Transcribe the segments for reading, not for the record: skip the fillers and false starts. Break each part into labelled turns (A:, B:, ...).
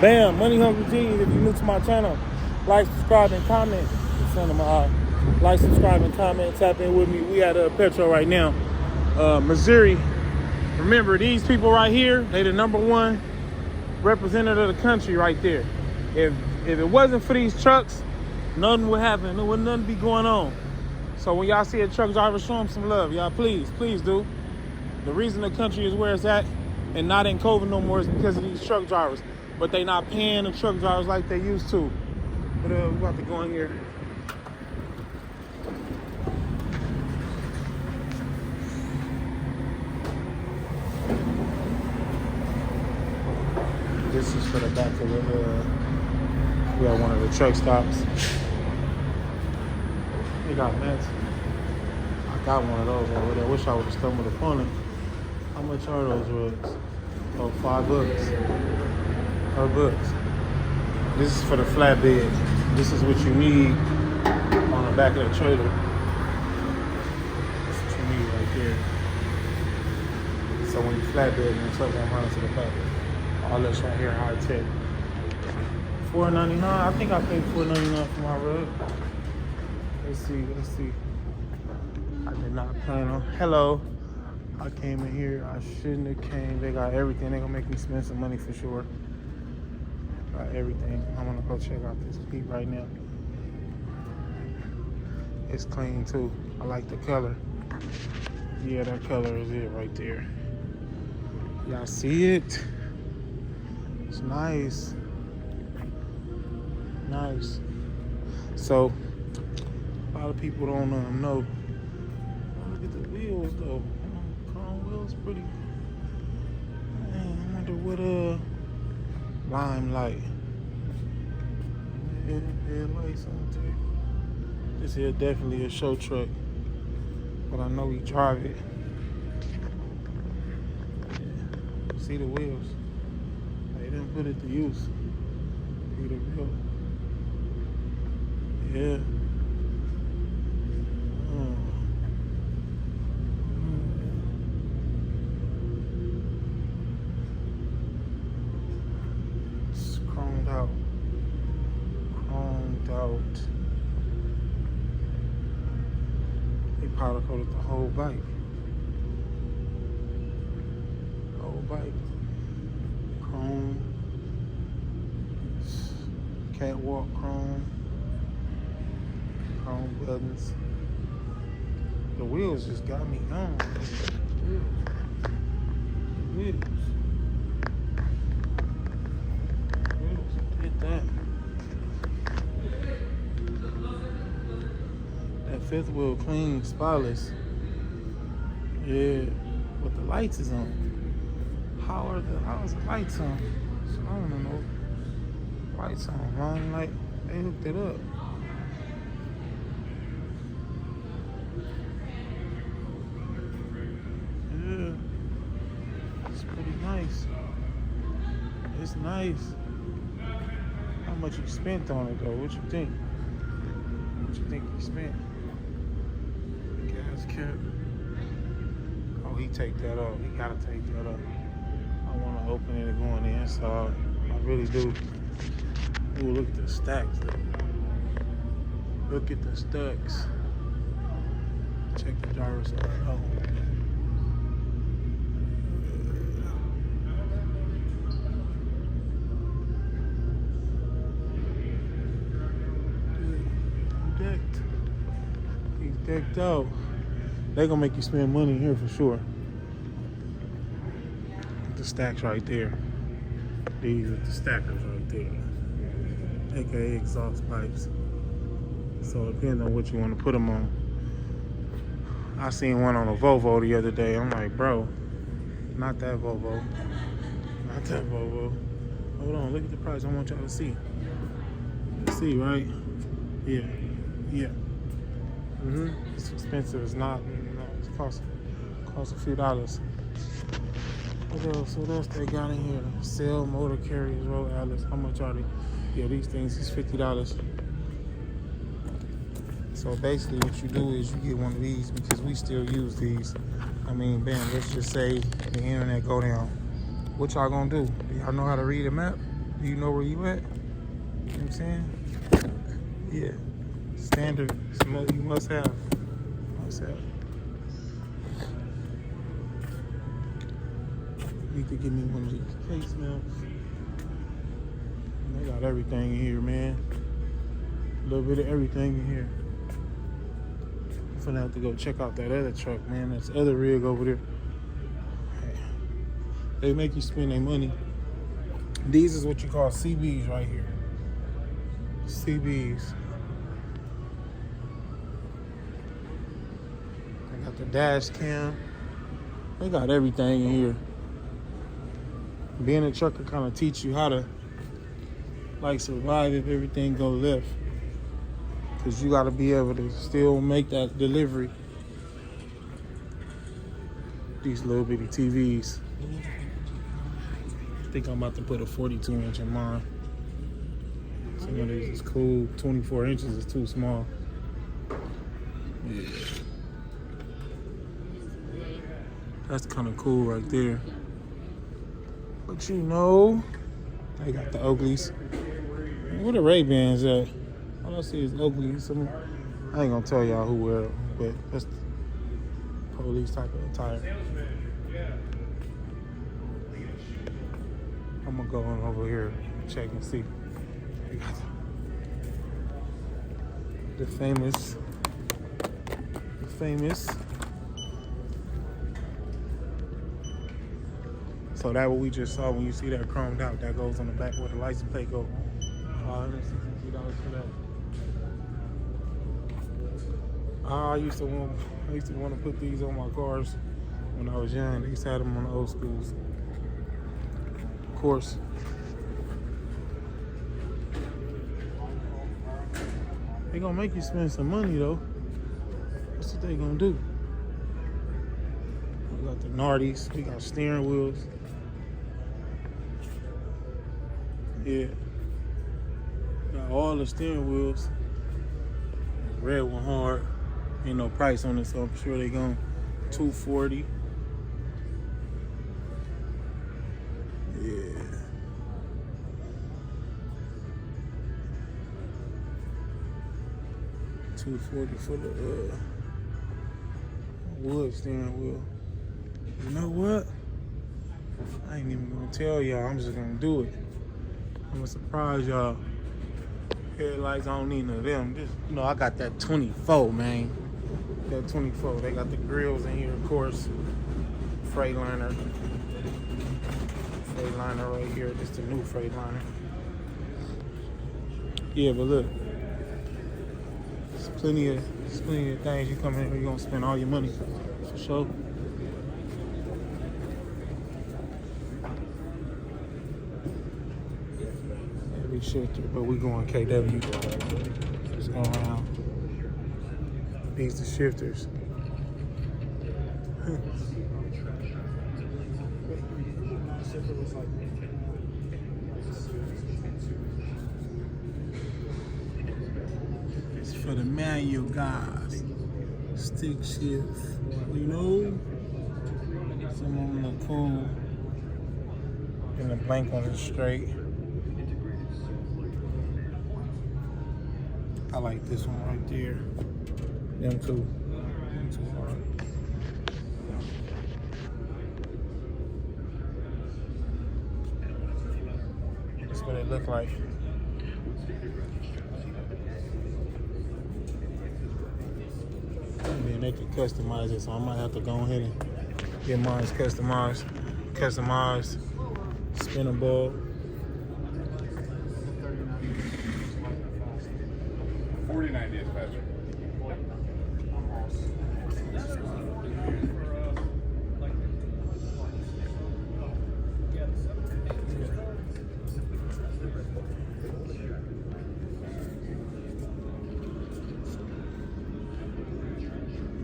A: Bam, Money Hungry G's. If you're new to my channel, like, subscribe, and comment. Send them a like, subscribe, and comment. Tap in with me. We at Petro right now, Missouri. Remember, these people right here, they the #1 representative of the country right there. If it wasn't for these trucks, nothing would happen. There would nothing be going on. So when y'all see a truck driver, show them some love, y'all. Please do. The reason the country is where it's at and not in COVID no more is because of these truck drivers. But they not paying the truck drivers like they used to. But we about to go in here. This is for the back of the, we got one of the truck stops. They got mats. I got one of those over there. I wish I would have stumbled upon it. How much are those rugs? Oh, $5. $5. This is for the flatbed. This is what you need on the back of the trailer. That's what you need right there. So when you flatbed, and the truck won't run into the back. All this right here, high tech. $4.99. I think I paid $4.99 for my rug. Let's see. I did not plan on. Hello. I came in here. I shouldn't have came. They got everything. They gonna make me spend some money for sure. Got everything. I'm gonna go check out this Peep right now. It's clean too. I like the color. Yeah, that color is it right there. Y'all see it? It's nice. Nice. So, a lot of people don't know. Oh, look at the wheels though. Chrome wheels pretty. Man, I wonder what limelight. Headlights on too. This here definitely a show truck, but I know we drive it. Yeah. See the wheels? They didn't put it to use. See the wheel? Yeah. It's chromed out. They powder coated the whole bike. Chrome. Catwalk chrome. Chrome buttons. The wheels just got me on. Wheels. Hit that. That fifth wheel clean, spotless. Yeah, but the lights is on. How is the lights on? So I don't know. Lights on, line light. They hooked it up. Yeah, it's pretty nice. It's nice. How much you spent on it though? What you think? What you think you spent? Gas cap. Oh, he take that off. He gotta take that off. I want to open it and go on the inside. I really do. Ooh, look at the stacks though. Look at the stacks. Check the driver's side. Oh. He's decked out. They gonna make you spend money here for sure. The stacks right there. These are the stackers right there, aka exhaust pipes. So depending on what you want to put them on. I seen one on a Volvo the other day. I'm like, bro, not that Volvo. Not that Volvo. Hold on, look at the price. I want y'all to see. See, right? Yeah. It's expensive. It's not. It costs a few dollars. What else they got in here? Cell, motor carriers, road atlas. How much are they? Yeah, these things is $50. So basically what you do is you get one of these because we still use these. I mean, bam, let's just say the internet go down. What y'all gonna do? Do y'all know how to read a map? Do you know where you at? You know what I'm saying? Yeah. Standard smoke you must have. Must have. Need to give me one of these face melts. They got everything in here, man. A little bit of everything in here. I'm finna have to go check out that other truck, man. That's other rig over there. They make you spend their money. These is what you call CBs right here. CBs. They got the dash cam. They got everything in here. Being a trucker kind of teach you how to like survive if everything go left. Cause you gotta be able to still make that delivery. These little bitty TVs. I think I'm about to put a 42-inch in mine. Some of these is cool. 24 inches is too small. Yeah. That's kind of cool right there. But you know, they got the Oakleys. Where the Ray-Bans at? All I see is Oakleys. I ain't gonna tell y'all who wear it, but that's the police type of attire. I'm gonna go on over here and check and see. They got the famous. So that what we just saw when you see that chromed out, that goes on the back where the license plate go. $163 for that. I used to want to put these on my cars when I was young. They used to have them on the old schools. Of course. They gonna make you spend some money though. That's what they gonna do. We got the Nardies, we got steering wheels. Yeah. Got all the steering wheels. Red one hard. Ain't no price on it, so I'm sure they going $240. Yeah. $240 for the wood steering wheel. You know what? I ain't even gonna tell y'all. I'm just gonna do it. I'm gonna surprise y'all. Headlights, I don't need none of them. Just, you know, I got that 24, man. That 24. They got the grills in here, of course. Freightliner. Freightliner right here. This the new Freightliner. Yeah, but look. There's plenty of things you come in here, you're gonna spend all your money. For sure. Every shifter, but we going KW. Just going around. These are shifters. It's for the manual guys. Stick shift. You know? Some of them look cool. And the blank one is straight. I like this one right there. Them two. Them two hard. That's what it look like. And then they can customize it, so I might have to go ahead and get mine customized. Spinnable.
B: 49 days faster.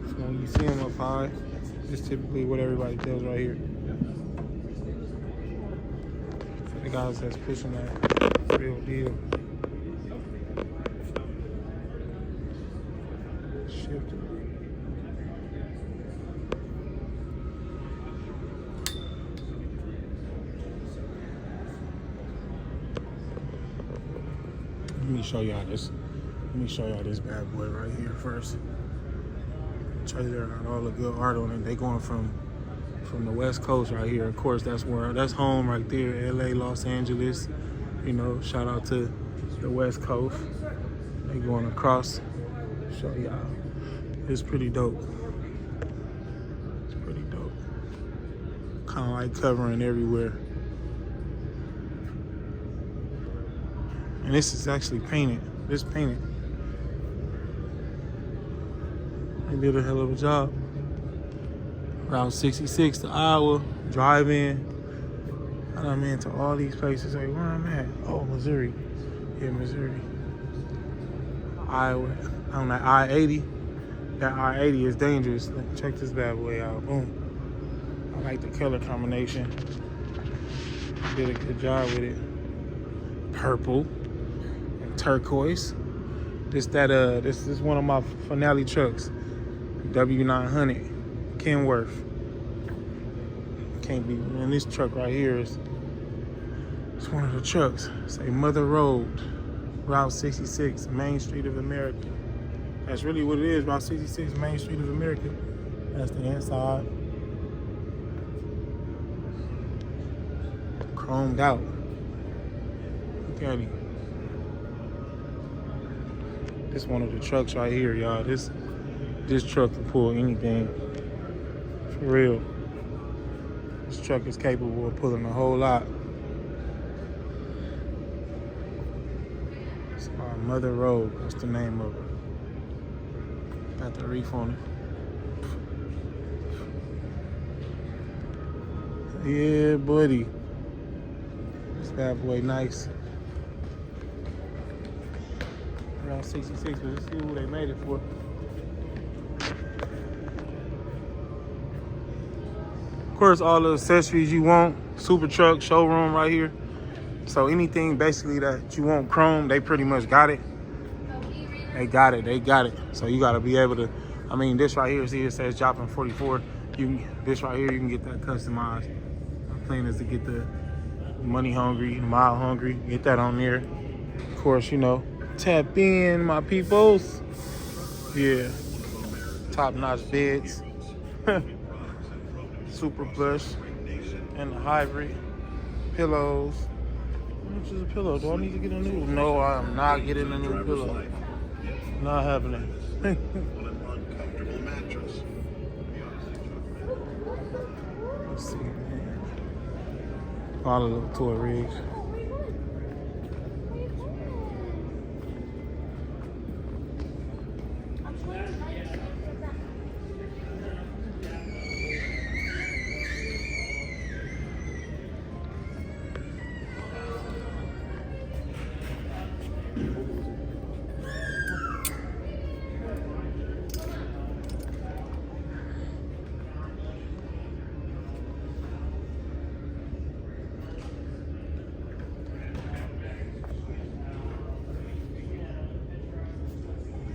A: So when you see them up high, this is typically what everybody does right here. For the guys that's pushing that real deal. Shifter. show y'all this. Let me show y'all this bad boy right here first. Trailer got all the good art on it. They going from the West Coast right here. Of course, that's home right there. LA, Los Angeles. You know, shout out to the West Coast. They going across. Show y'all. It's pretty dope. It's pretty dope. Kind of like covering everywhere. And this is actually painted. This painted. They did a hell of a job. Route 66 to Iowa, drive in. And I'm into all these places. Like, where I'm at? Oh, Missouri. Yeah, Missouri. Iowa. On that I-80. That I-80 is dangerous. Check this bad boy out. Boom. I like the color combination. Did a good job with it. Purple and turquoise. This is one of my finale trucks. W900. Kenworth. Can't be. And this truck right here is it's one of the trucks. Say Mother Road, Route 66, Main Street of America. That's really what it is. Route 66, Main Street of America. That's the inside. Chromed out. Look at him. This one of the trucks right here, y'all. This truck can pull anything. For real. This truck is capable of pulling a whole lot. It's called Mother Road. That's the name of it. Got the reef on it. Yeah, buddy. This bad boy nice. Around 66, but let's see who they made it for. Of course, all the accessories you want, super truck, showroom right here. So anything basically that you want chrome, they pretty much got it. They got it. So you gotta be able to, I mean, this right here, see it says Joplin 44. This right here, you can get that customized. My plan is to get the money hungry, mile hungry, get that on there. Of course, you know, tap in, my peoples. Yeah, top-notch beds. Super plush and the hybrid pillows. How much is a pillow? Do I need to get a new one? No, I'm not getting a new pillow. Not happening. Let's see, man. All the little toy rigs.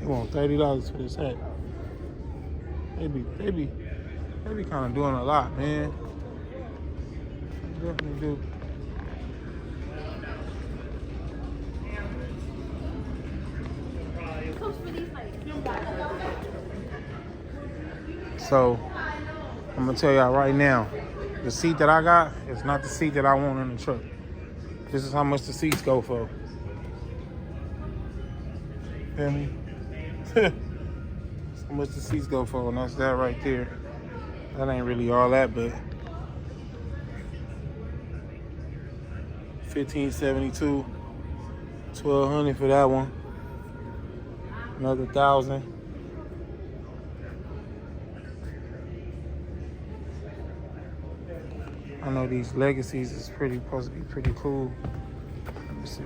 A: They want $30 for this hat. They be kind of doing a lot, man. They definitely do. So I'm gonna tell y'all right now, the seat that I got is not the seat that I want in the truck. This is how much the seats go for. Feel me? That's how much the seats go for, and that's that right there. That ain't really all that, but $1,572, $1,200 for that one. Another $1,000. I know these Legacies is supposed to be pretty cool. Let me see.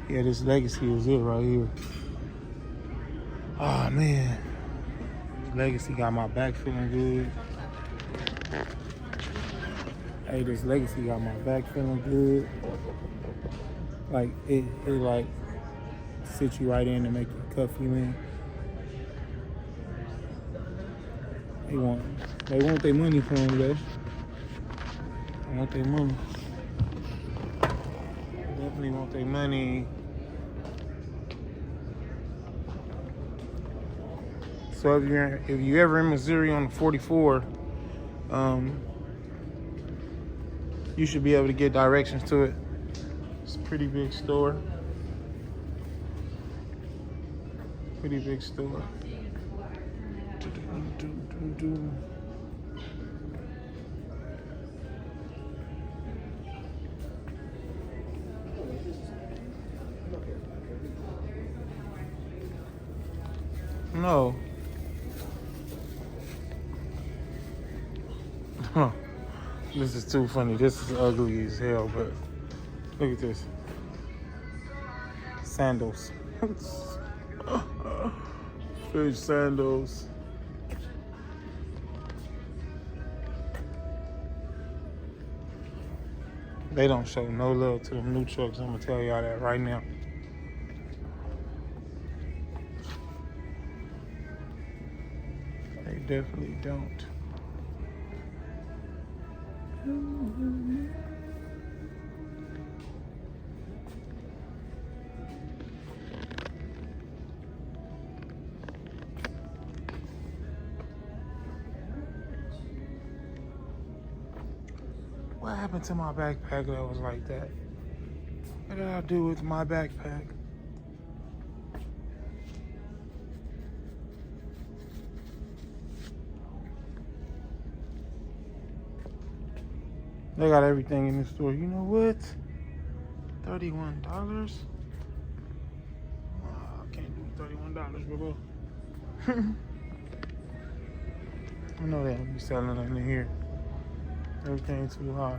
A: Yeah, this Legacy is it right here. Oh man, Legacy got my back feeling good. Hey, this Legacy got my back feeling good. Like it like sit you right in and make you cuff you in. They want their money from them, though. They want their money. definitely want their money. So if you're ever in Missouri on the 44, you should be able to get directions to it. It's a pretty big store. Pretty big store. No. This is too funny. This is ugly as hell, but look at this. Sandals. Fish sandals. They don't show no love to them new trucks. I'm gonna tell y'all that right now. They definitely don't. What happened to my backpack that was like that? What did I do with my backpack? They got everything in the store. You know what? $31? Oh, I can't do $31, bro. I know they don't be selling nothing in here. Everything too high.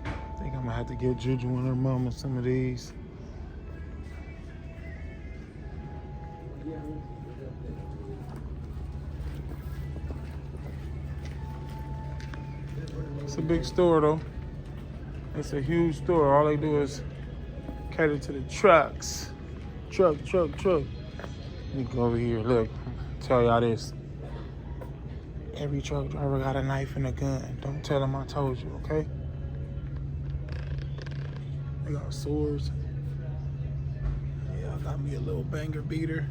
A: I think I'm gonna have to get Juju and her mama some of these. It's a big store though. It's a huge store. All they do is cater to the trucks. Truck. Let me go over here. Look, tell y'all this. Every truck driver got a knife and a gun. Don't tell them I told you, okay? They got swords. Yeah, I got me a little banger beater.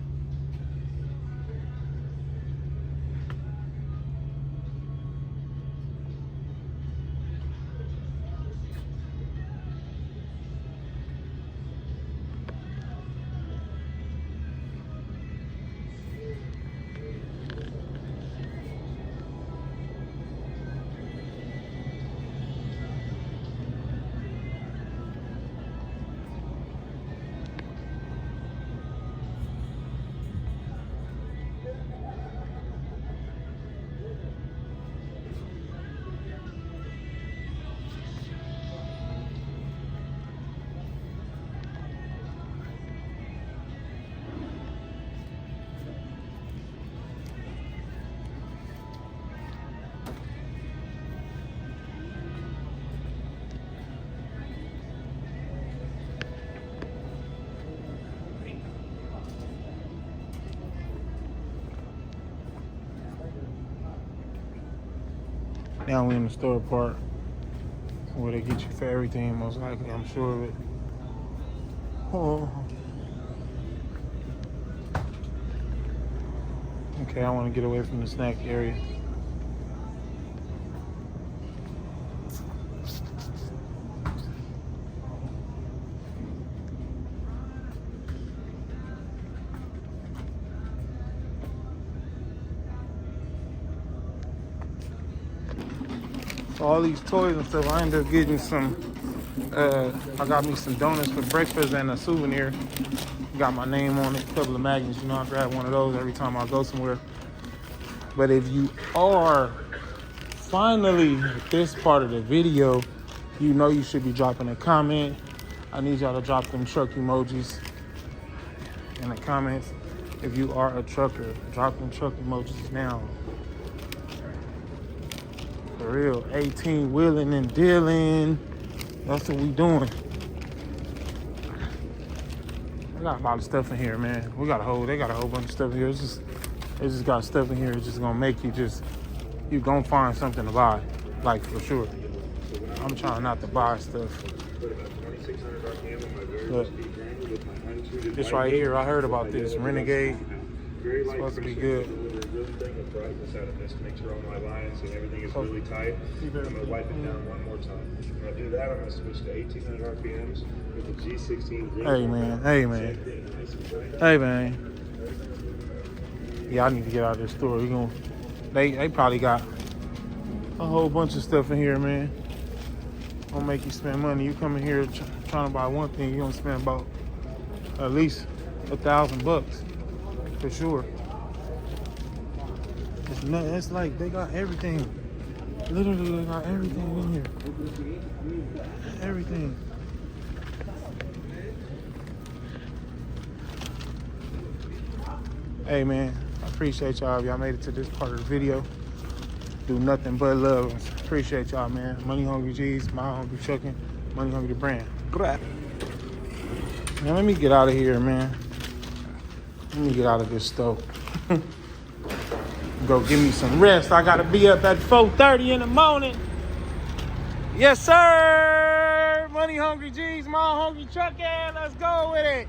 A: Now we in the store part where they get you for everything, most likely, I'm sure of it. Oh. Okay, I want to get away from the snack area. All these toys and stuff, I ended up getting some, I got me some donuts for breakfast and a souvenir. Got my name on it, a couple of magnets. You know, I grab one of those every time I go somewhere. But if you are finally at this part of the video, you know you should be dropping a comment. I need y'all to drop them truck emojis in the comments. If you are a trucker, drop them truck emojis now. For real. 18 wheeling and dealing. That's what we doing. We got a lot of stuff in here, man. They got a whole bunch of stuff in here. It's just got stuff in here. It's just gonna make you gonna find something to buy, like for sure. I'm trying not to buy stuff. But this right here, I heard about this Renegade. It's supposed to be good.
B: Make sure all my lines and everything is really tight. I'm gonna wipe it down one more time. When I do that, I'm gonna switch to 1800 RPMs with the G16.
A: Hey man. Yeah, I need to get out of this store. They probably got a whole bunch of stuff in here, man. Gonna make you spend money. You come in here trying to buy one thing, you gonna spend about at least $1,000 for sure. It's like they got everything. Literally, they got everything in here. Everything. Hey man, I appreciate y'all. Y'all made it to this part of the video. Do nothing but love. Appreciate y'all, man. Money Hungry G's, My Hungry Trucking, Money Hungry the brand. Man, let me get out of here, man. Let me get out of this stove. Go give me some rest. I gotta be up at 4:30 in the morning. Yes, sir. Money Hungry G's, My Hungry Trucking. Let's go with it.